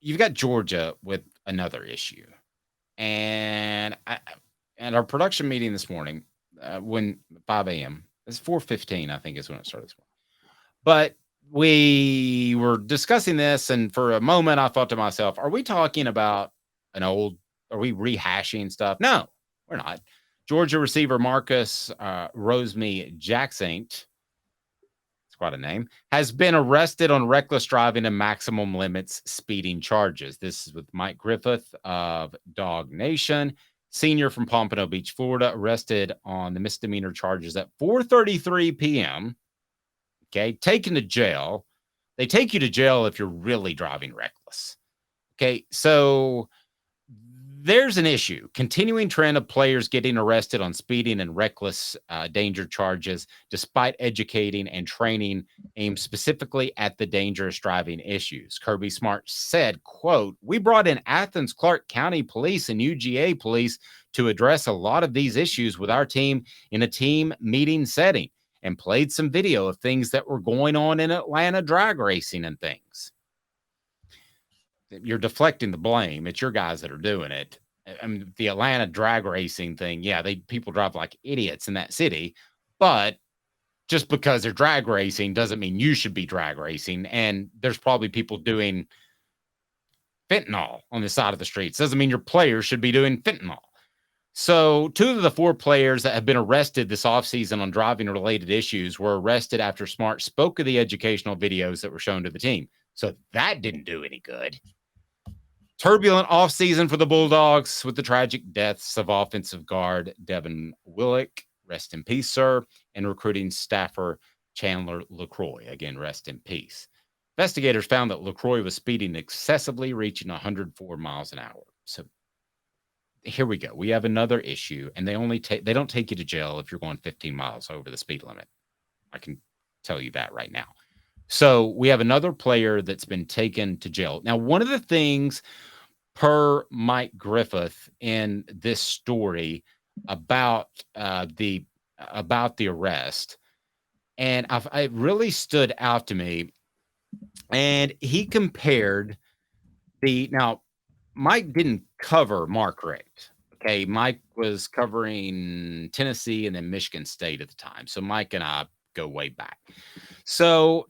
you've got Georgia with another issue. And at our production meeting this morning, when 5 a.m., it's 4:15, I think is when it started this morning. But we were discussing this, and for a moment, I thought to myself, are we talking about are we rehashing stuff? No, we're not. Georgia receiver Marcus Rosemy-Jacksaint, it's quite a name, has been arrested on reckless driving and maximum limits speeding charges. This is with Mike Griffith of Dog Nation, senior from Pompano Beach, Florida, arrested on the misdemeanor charges at 4:33 p.m. Okay, taken to jail. They take you to jail if you're really driving reckless. Okay, so there's an issue. Continuing trend of players getting arrested on speeding and reckless danger charges, despite educating and training aimed specifically at the dangerous driving issues. Kirby Smart said, quote, "We brought in Athens Clarke County Police and UGA Police to address a lot of these issues with our team in a team meeting setting, and played some video of things that were going on in Atlanta drag racing and things." You're deflecting the blame. It's your guys that are doing it. I mean, the Atlanta drag racing thing, yeah, people drive like idiots in that city, but just because they're drag racing doesn't mean you should be drag racing. And there's probably people doing fentanyl on the side of the streets. Doesn't mean your players should be doing fentanyl. So 2 of the 4 players that have been arrested this offseason on driving-related issues were arrested after Smart spoke of the educational videos that were shown to the team. So that didn't do any good. Turbulent offseason for the Bulldogs with the tragic deaths of offensive guard Devin Willick, rest in peace, sir, and recruiting staffer Chandler LaCroix, again, rest in peace. Investigators found that LaCroix was speeding excessively, reaching 104 miles an hour. So here we go. We have another issue, and they don't take you to jail if you're going 15 miles over the speed limit. I can tell you that right now. So we have another player that's been taken to jail. Now, one of the things per Mike Griffith in this story about the arrest, and it really stood out to me, and he compared now Mike didn't cover Mark Richt. Okay, Mike was covering Tennessee and then Michigan State at the time. So Mike and I go way back. So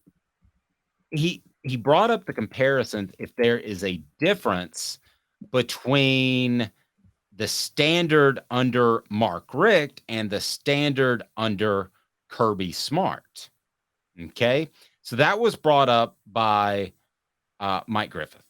he brought up the comparison if there is a difference between the standard under Mark Richt and the standard under Kirby Smart. Okay, so that was brought up by Mike Griffith.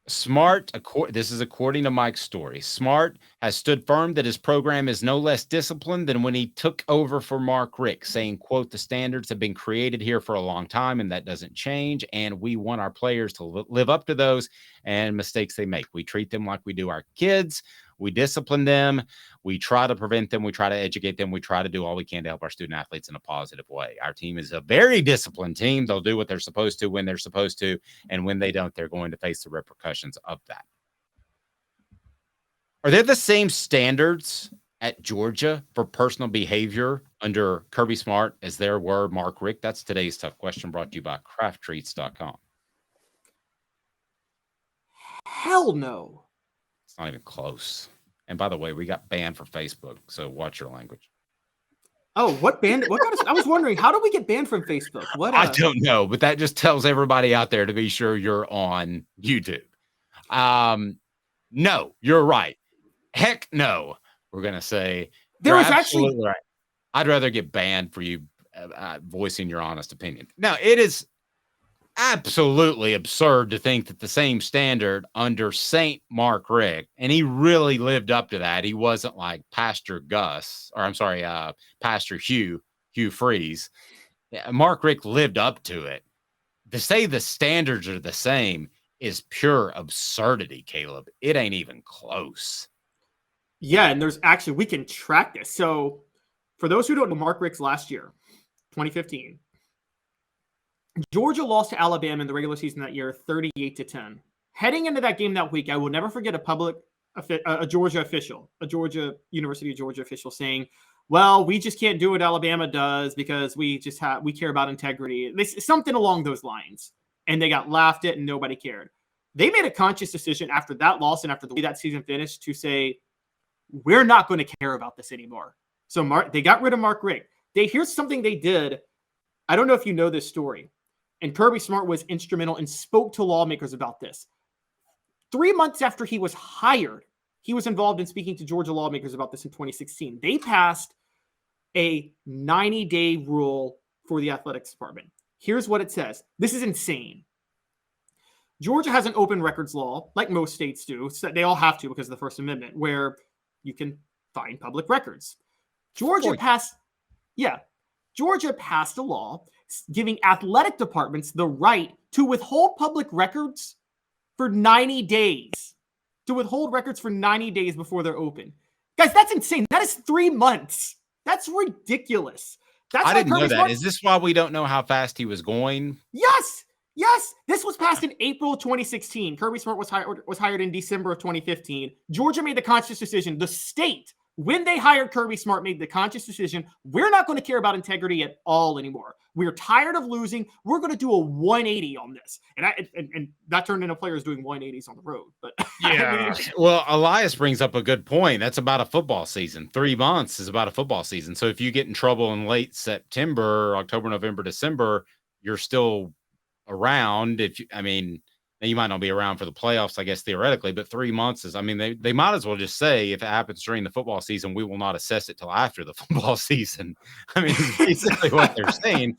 Smart, this is according to Mike's story, Smart has stood firm that his program is no less disciplined than when he took over for Mark Richt, saying, quote, "The standards have been created here for a long time and that doesn't change. And we want our players to live up to those and mistakes they make. We treat them like we do our kids. We discipline them. We try to prevent them. We try to educate them. We try to do all we can to help our student athletes in a positive way. Our team is a very disciplined team. They'll do what they're supposed to when they're supposed to. And when they don't, they're going to face the repercussions of that." Are there the same standards at Georgia for personal behavior under Kirby Smart as there were Mark Richt? That's today's tough question, brought to you by crafttreats.com. Hell no. It's not even close. And by the way, we got banned for Facebook, so watch your language. Oh, what banned? What kind of? I was wondering, how do we get banned from Facebook? What? I don't know, but that just tells everybody out there to be sure you're on YouTube. No, you're right. Heck no. We're gonna say there was actually right. I'd rather get banned for you voicing your honest opinion. Now, it is absolutely absurd to think that the same standard under Saint Mark Richt, and he really lived up to that. He wasn't like Pastor Hugh Freeze. Mark Richt lived up to it. To say the standards are the same is pure absurdity, Caleb. It ain't even close. Yeah, and there's actually, we can track this. So for those who don't know, Mark Richt's last year, 2015, Georgia lost to Alabama in the regular season that year, 38-10. Heading into that game that week, I will never forget a Georgia official, a University of Georgia official saying, "Well, we just can't do what Alabama does because we care about integrity." Something along those lines. and they got laughed at and nobody cared. They made a conscious decision after that loss and after the way that season finished to say, we're not going to care about this anymore. So they got rid of Mark Richt. Here's something they did. I don't know if you know this story. And Kirby Smart was instrumental and spoke to lawmakers about this. 3 months after he was hired, he was involved in speaking to Georgia lawmakers about this in 2016. They passed a 90-day rule for the athletics department. Here's what it says. This is insane. Georgia has an open records law, like most states do. So they all have to because of the First Amendment, where you can find public records. Georgia passed a law giving athletic departments the right to withhold public records for 90 days. To withhold records for 90 days before they're open. Guys, that's insane. That is 3 months. That's ridiculous. I didn't know that. Is this why we don't know how fast he was going? Yes. This was passed in April of 2016. Kirby Smart was hired in December of 2015. Georgia made the conscious decision. The state, when they hired Kirby Smart, made the conscious decision. We're not going to care about integrity at all anymore. We're tired of losing. We're going to do a 180 on this. And that turned into players doing 180s on the road. But yeah. Well, Elias brings up a good point. That's about a football season. 3 months is about a football season. So if you get in trouble in late September, October, November, December, you're still around. Now you might not be around for the playoffs, I guess, theoretically, but 3 months is, they might as well just say, if it happens during the football season, we will not assess it till after the football season. Basically what they're saying.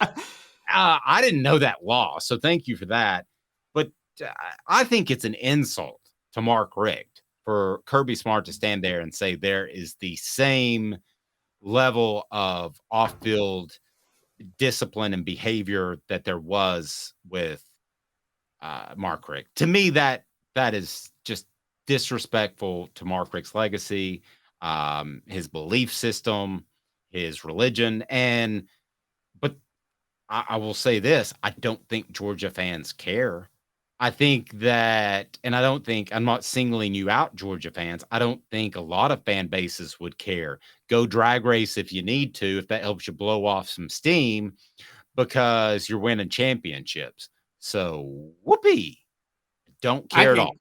I didn't know that law, so thank you for that. But I think it's an insult to Mark Richt for Kirby Smart to stand there and say there is the same level of off-field discipline and behavior that there was with Mark Richt. To me, that is just disrespectful to Mark Richt's legacy, his belief system, his religion. But I will say this, I don't think Georgia fans care. I think that, and I'm not singling you out, Georgia fans. I don't think a lot of fan bases would care. Go drag race if you need to, if that helps you blow off some steam because you're winning championships. So whoopee. Don't care at all.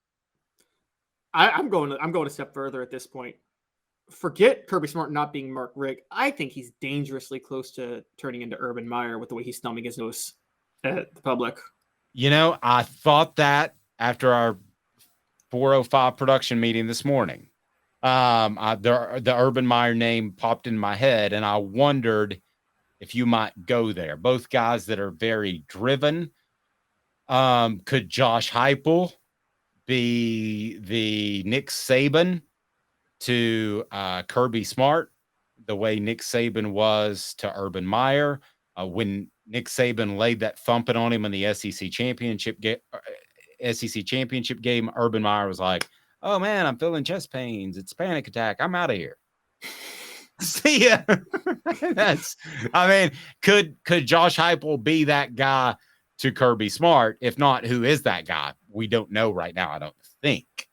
I'm going a step further at this point. Forget Kirby Smart not being Mark Richt. I think he's dangerously close to turning into Urban Meyer with the way he's thumbing his nose at the public. I thought that after our 4:05 production meeting this morning. The Urban Meyer name popped in my head, and I wondered if you might go there. Both guys that are very driven. Could Josh Heupel be the Nick Saban to Kirby Smart, the way Nick Saban was to Urban Meyer? When Nick Saban laid that thumping on him in the SEC championship game, Urban Meyer was like, "Oh man, I'm feeling chest pains. It's a panic attack. I'm out of here." See ya. Could Josh Heupel be that guy to Kirby Smart? If not, who is that guy? We don't know right now, I don't think.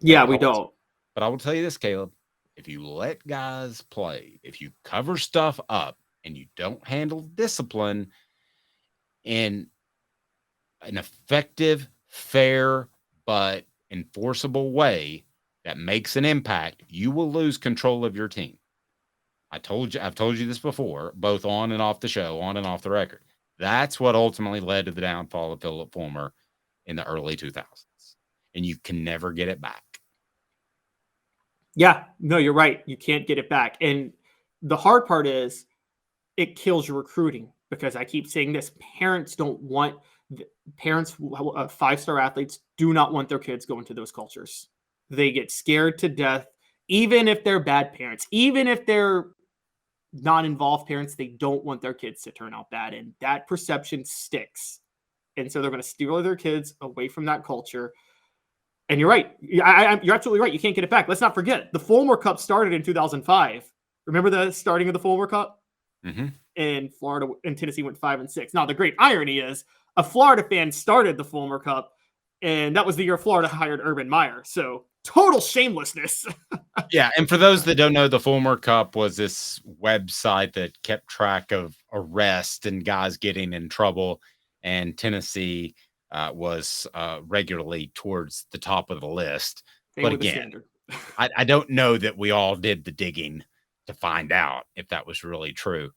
Yeah, we don't. But I will tell you this, Caleb. If you let guys play, if you cover stuff up and you don't handle discipline in an effective, fair, but enforceable way that makes an impact, you will lose control of your team. I've told you this before, both on and off the show, on and off the record. That's what ultimately led to the downfall of Philip Fulmer in the early 2000s. And you can never get it back. Yeah, no, you're right. You can't get it back. And the hard part is it kills your recruiting, because I keep saying this. Parents, 5-star athletes do not want their kids going to those cultures. They get scared to death, even if they're bad parents, even if they're non-involved parents, they don't want their kids to turn out bad. And that perception sticks. And so they're going to steer their kids away from that culture. And you're right. You're absolutely right. You can't get it back. Let's not forget, the Fulmer Cup started in 2005. Remember the starting of the Fulmer Cup? Mm-hmm. And Florida and Tennessee went 5-6. Now, the great irony is a Florida fan started the Fulmer Cup, and that was the year Florida hired Urban Meyer. So total shamelessness. Yeah. And for those that don't know, the Fulmer Cup was this website that kept track of arrests and guys getting in trouble. and Tennessee was regularly towards the top of the list. But again, I don't know that we all did the digging to find out if that was really true.